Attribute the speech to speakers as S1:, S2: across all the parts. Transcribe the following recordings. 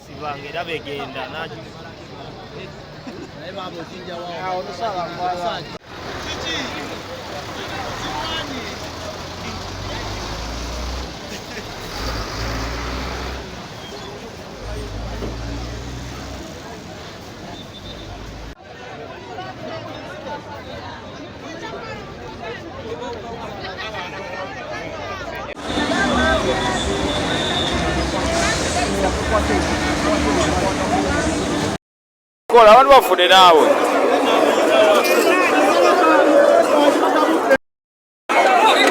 S1: Sibangera begenda naju. Babo Jinja wao. Kola abantu bafune naawe.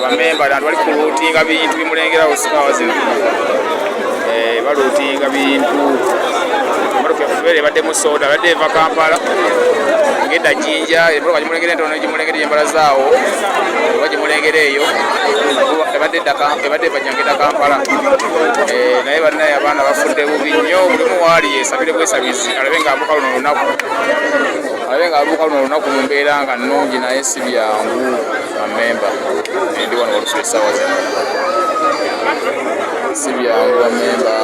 S1: Bamemba abantu bali kuluutinga bintu bimulengera osikawa zino. Baluutinga bintu. Emotoka efubere badde mu soda badde eva Kampala. Ngenda Jinja, emotoka gimulengera entono gimulengera embala zaawo. Bagimulengera eyo. Ebadde banyangida Kampala. Naye bannaye abaana bafudde bubi nnyo mulimu waali yesabire bwesabizi alabe ng'abuuka luno olunaku mu mbeera nga nnungi naye si byangu bammemba ndi wano Walusubi essaawa zino si byangu bammemba.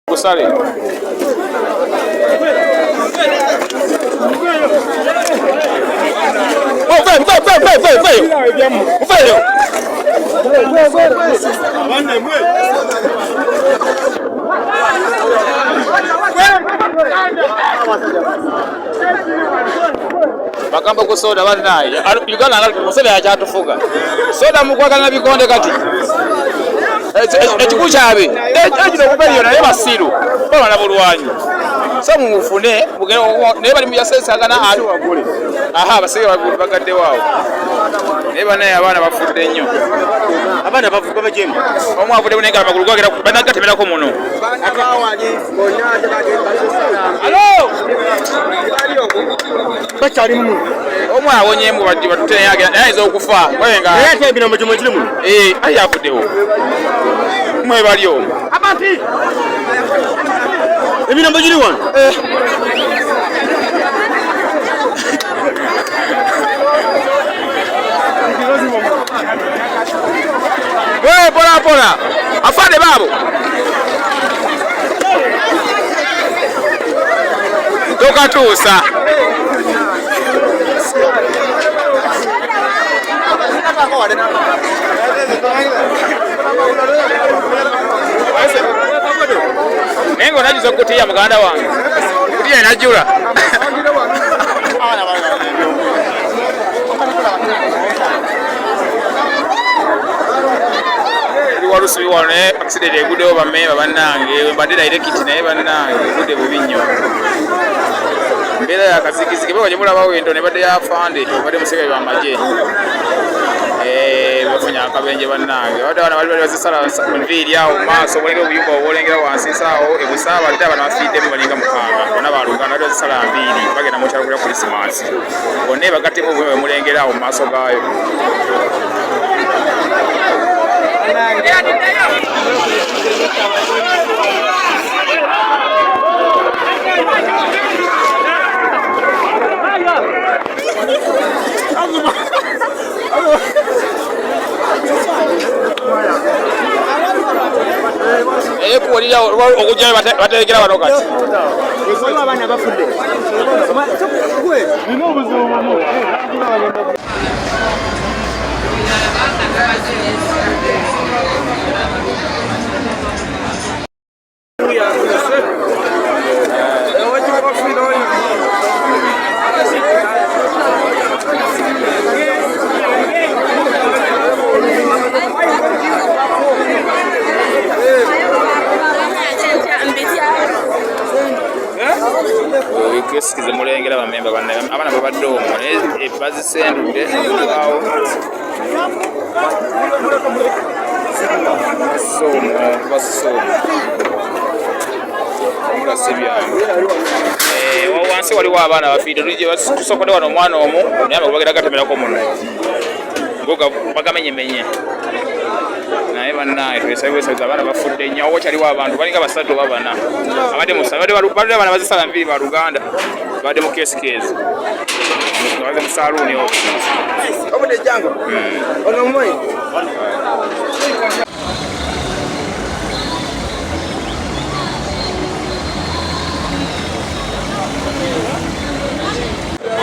S1: Kusale bakamba ku soda bannaye Uganda musebe yakyatufuga soda mukwagala bikonde kati ekikulu kyabe ekino okuberiyo naye basiru babana bulwanyi so mufune naye bali muyasesagana abasege bagadde waawo naye banaye abaana bafudde nnyo abaana bavuga bajemu omu avudde bunenga amagulu gogera banagatemerako muno omu awonyemu batuteyagera naye ayinza okufa aye afuddewo mwe bali omu emirambo giri wano pola afande babo tokatuusa naye nga onagiza okutiya muganda wange kutiya enajjula Walusubi wano naye accident eguddewo bammemba bannange mbadde directi naye bannange egudde bubi nnyo mbeera yakazikiziki bwe wagimulabawo ento ne badde yafande badde musebe bamagye bafunye akabenje bannange badde abaana bali bazisala nviiri awo maaso obolengera obuyumba obolengera wansi nsaawo ebusaaba ate abaana bafiiddemu balinga mukaaga bonna baluganda badde bazisala nviiri bagenda mukyalo kulya krisimansi bonna bagattemu obuyumba bemulengera awo mu maaso gaayo kuwulira okujjayo baterekera bano kati abaana bafudde Kesikize mulengera bamemba banne abana babadde omwo bazisendudde awo wansi waliwo abaana bafiidde tusokodde wano omwana omu naye bagenda gatemerako muno bagamenyemenye naye bannaye twesabiwesabiza abaana bafudde nnyo awo kyaliwo abantu balinga basatu oba bana abadde abana bazisala mbiri ba Luganda badde mu kesikezi baze mu saluuni
S2: obudde jango ono mmoyi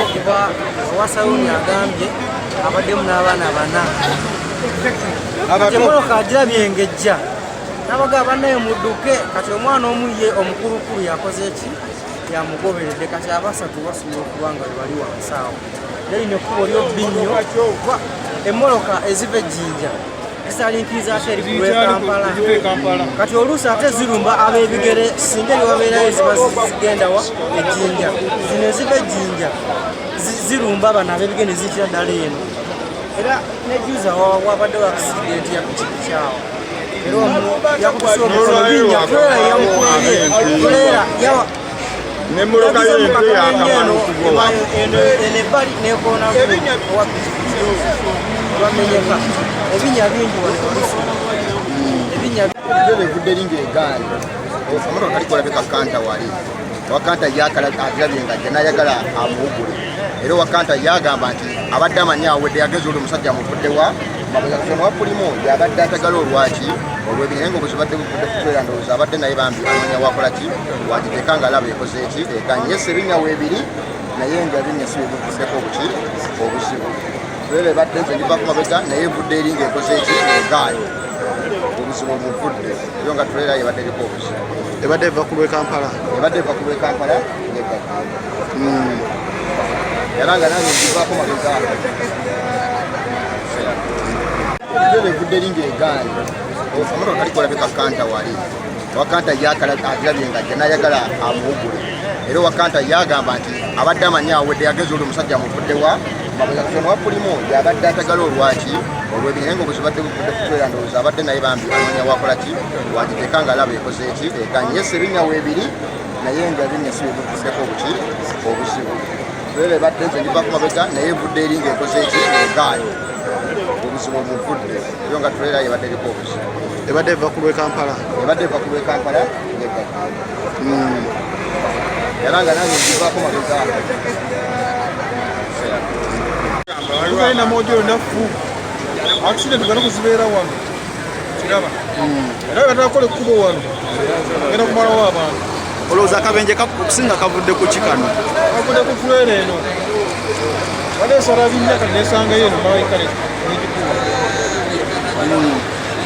S2: okuva owasaluni agambye abaddemu n'abaana bana emmotoka agirabye ng'ejja n'abaga bannaye mudduke kati omwana omu ye omukulukulu yakoze eki yamugoberedde kati abasatu basobola okuba nga bali wansi awo yalina ekkubo ly'obbinyo emmotoka eziva ejjinja zisalinkiriza ate erikulu Kampala kati oluusi ate zirumba ab'ebigere singa eriwabeerayo ziba zigendawa ejjinja zino eziva ejjinja zirumba bano ab'ebigere ne zitira ddala eno era nejuza wabaddewo akisidenti yakukiki kyawo era omu yakutuse omukono binnya kulera yamukulye kulera yawa nemmotoka y'ente yakamala enebbali nekoona bamenyeka ebinya bingi ebinya evudde eringa egaali omumotoka kalikolabeka kanta wali wakanta agirabye nga nayagala amuwugule era wakanta yagamba nti abadde amanyi awedde yageza oli omusajja amuvuddewa mabuzakusonowa pulimu yabadde atagala olwaki olw'ebihengo bwe zibadde buvudde kutwera ndowooza abadde naye bambi amanya wakolaki wagiteeka nga alaba ekoze eki eganyesa ebinyawo ebiri naye nga ebinyesi byebivuddeko obuki obuzibu era ebadde nze ndiva ku mabega naye evudde eri ngaekoze eki egaali obuzibu omuvudde eyo nga tulera ebadde eriko obuzibu ebadde eva ku lw'Ekampala era nga nange ndivaako mabega evudde eri ngaegaali omumotoka kalikolabeka kanta wali wakanta agirabye nga nayagala amuwugule era wakanta yagamba nti abadde amanyi awedde yageza oli omusajja amuvuddewa mabuzakusonowa pulimu yabadde atagala olwaki olw'ebihengo bwe zibadde buvudde kutwera ndowooza abadde naye bambi amanya wakolaki wagiteeka nga alaba ekoze eki eganyesa ebinyawo ebiri naye nga ebinyesi byebivuddeko obuki obuzibu era ebadde nze ndiva ku mabega naye evudde eri ngaekoze eki egaali obuzibu omuvudde eyo nga tulera ebadde eriko obuzibu ebadde eva ku lw'Ekampala era nga nange ndivaako mabega tugalina mojolo naffu accident gana kuzibeera wano kiraba era batakola ekkubo wano genda kumalawo abantu olowooza akabenje okusinga kavudde ku kikano kavudde ku fulere eno badesala binnya kati nesangayo eno mawaikale n'ekikubo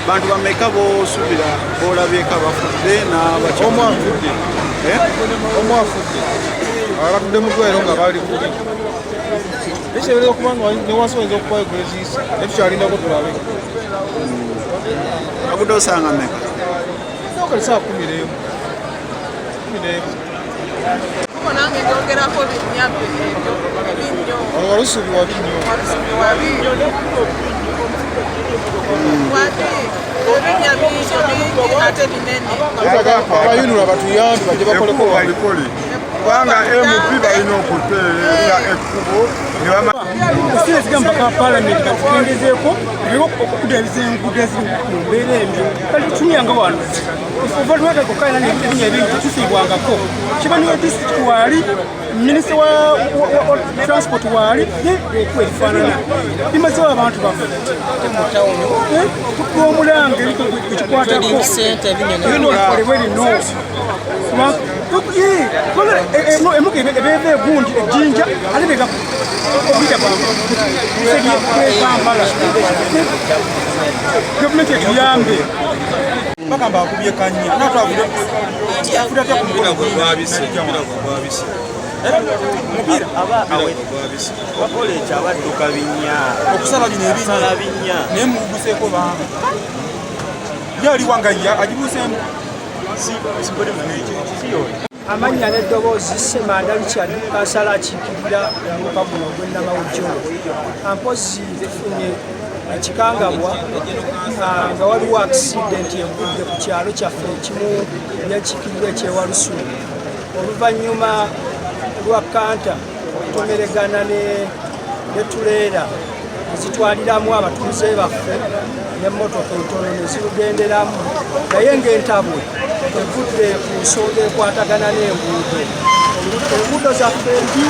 S2: bantu bameka bosuubira bolabyeko abafudde n'abakyomu afudde abatudde mu ddwaliro nga baali kubi ekisobola okubanga newansi oyinza okubayo gweziisa netukyalindako tulabe agudde osanga meka okalisaa 11
S3: nange ndogerako binyabyo
S2: Walusubi wabinyo
S3: ebinya bingi ate binene
S2: abayunula batuyambi bajje bakoleko
S4: balikole kubanga MP balina okutereeza ekkubo
S5: esire zigamba ka palamenti katukendezeeko okukudda ebizengudo eziri mu mbeera embi kati tunyanga wano ovalwatako kaina nebinya bingi tetusiibwangako kiba niyo disitulikiti waali minisita wa transport waali ekuwa ebifaanana bimazewo abantu bafe okutuomulange ekikwatako ebikolebwa erino emuka ebeeva egundi ejjinja ate bega okuyita Kampala gavumenti etuyambe bagamba akubye kanya natwavude omupiira
S6: wakola ekyo abadduka binnya
S5: okusala bino
S6: binnya
S5: naye mubuseeko banga yaliwanga agibuseemu amannya n'eddoboozi Semanda Richard Kasala akiikirira omwaka guno ogw'Ennamawujjo ampozi tufunye ekikangabwa nga waliwo akisidenti egudde ku kyalo kyaffe ekimu ebyekikirira ekyewalusubi oluvannyuma lwa Canter okutomeregana ne tuleera ezitwaliramu abatuuze baffe n'emmotoka entono ne zirugenderamu naye ng'entabwe evudde ku nsonga ekwatagana n'enguudo. Enguudo zaffe mbi,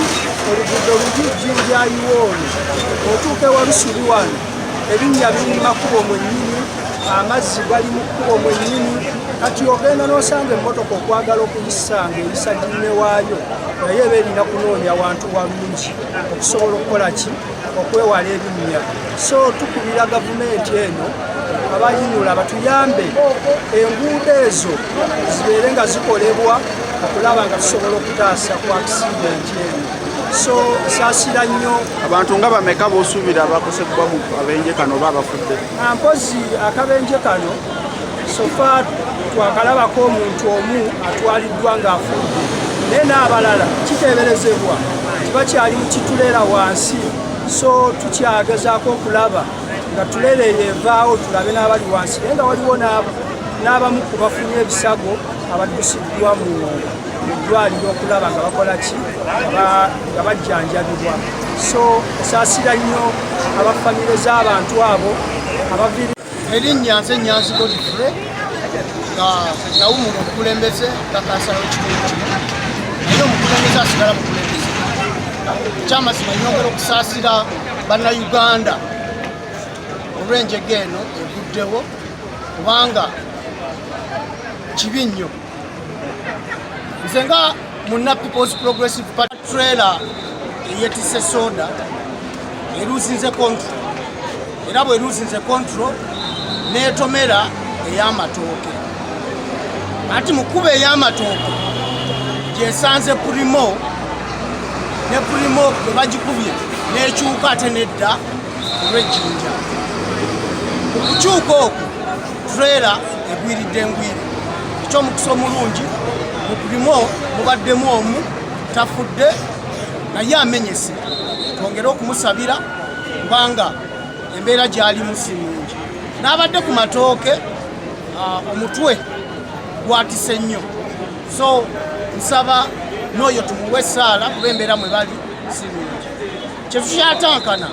S5: oluguddo lugi Jinja Iwooni otuuka e Walusubi wano ebinnya biri mu makubo mwennyini, amazzi gali mu kkubo mwennyini, kati ogenda n'osanga emmotoka okwagala okuyisanga eyisa ginne waayo naye eba erina kunoonya wantu walungi okusobola okukola ki okwewala ebinnya. So tukubira gavumenti eno abayinula batuyambe enguudo ezo zibeere nga zikolebwa okulaba nga tusobola okutaasa ku akisidenti eno. So saasira nnyo.
S6: Abantu nga bameka b'osuubira abakosebwa mu kabenje kano oba abafudde?
S5: Mpozi akabenje kano sofa twakalabako omuntu omu atwaliddwa ng'afudde, naye n'abalala kiteeberezebwa tibakyali mu kitulera wansi. So tukyagezaako okulaba nga tulere evaawo tulabe n'abali wansi, naye nga waliwo n'abamu ku bafunye ebisago abaddusiddwa mu ddwaliro okulaba nga bakola ki nga bajjanjabibwa. So esaasira nnyo abafamire z'abantu abo abaviri.
S7: Erinnya nze Nyanzi Godfrey nga nawumula omukulembeze kakasalawo kitundu kino naye omukulembeze asigala mukulembeze. Kyamazima nyongera okusaasira bannayuganda olw'enjega eno eguddewo kubanga kibi nnyo. Nze nga munna People's Progressive Party trailer eyetise soda eruuzinze control, era bweruuzinze control neetomera ey'amatooke. Ati mu kkuba ey'amatooke gyesanze Primo, ne Primo bwe bagikubye n'ekyuka ate nedda olw'ejjinja. Mu kukyuka okwo trailer egwiridde engwiri. Eky'omukisa omulungi mu Primo mubaddemu omu tafudde naye amenyese. Twongere okumusabira kubanga embeera gy'alimu si nnungi. N'abadde ku matooke omutwe gwatise nnyo. So nsaba n'oyo tumuwe essaala kuba embeera mwe bali si nnungi. Kye tukyatankana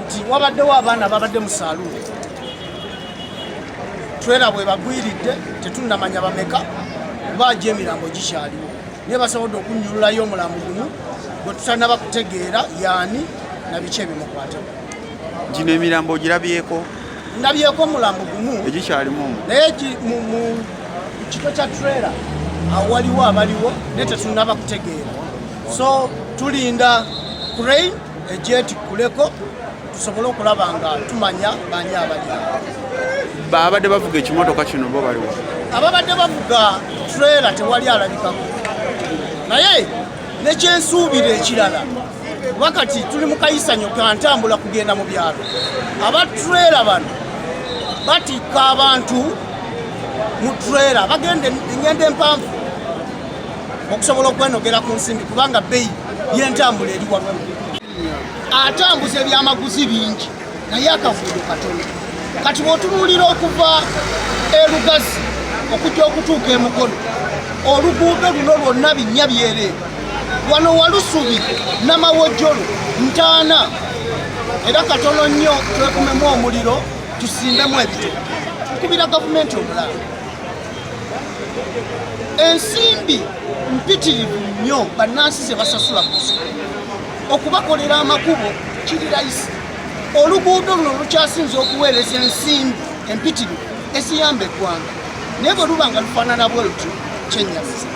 S7: nti wabaddewo abaana babadde mu saaluuni. Twera bwe bagwiridde tetunnamanya bameka kuba agye emirambo gikyaliwo. Naye basobodde okunnyululayo omulambo gumu gwe tutannaba kutegeera yaani na biki ebimukwatako.
S6: Gino emirambo ogirabyeko?
S7: Ndabyeko omulambo gumu
S6: egikyalimu
S7: naye mu kiko kya trailer awo waliwo abaliwo naye tetunnaba kutegeera. So tulinda crane egyetikuleko tusobole okulaba nga tumanya bani abaliwo.
S6: Babadde bavuga ekimotoka kino bo baliwo?
S7: Ababadde bavuga trailer tewali alabikako, naye nekyensuubira ekirala wakati tuli mu kayisanyo ka ntambula kugenda mu byalo, aba trailer bano batikka abantu mu trailer bagende engendo empanvu okusobola okwenogera ku nsimbi kubanga bbeeyi y'entambula eri waggulu. Atambuza ebyamaguzi bingi naye akavuyo katono. Kati bw'otunuulira okuva erugazi okujja okutuuka emukono, oluguudo luno lwonna binnya byereere. Wano Walusubi n'amawojjolo ntaana, era katono nnyo twekumemu omuliro tusimbemu ebito. Tukubira gavumenti omulala ensimbi mpitirivu nnyo bannansi ze basasula ku ssomero okubakolera amakubo kiri layisi. Oluguudo luno lukyasinze okuweereza ensimbi empitirivu eziyamba eggwanga, naye bwe luba nga lufaanana bwe lutyo kyennyamiza.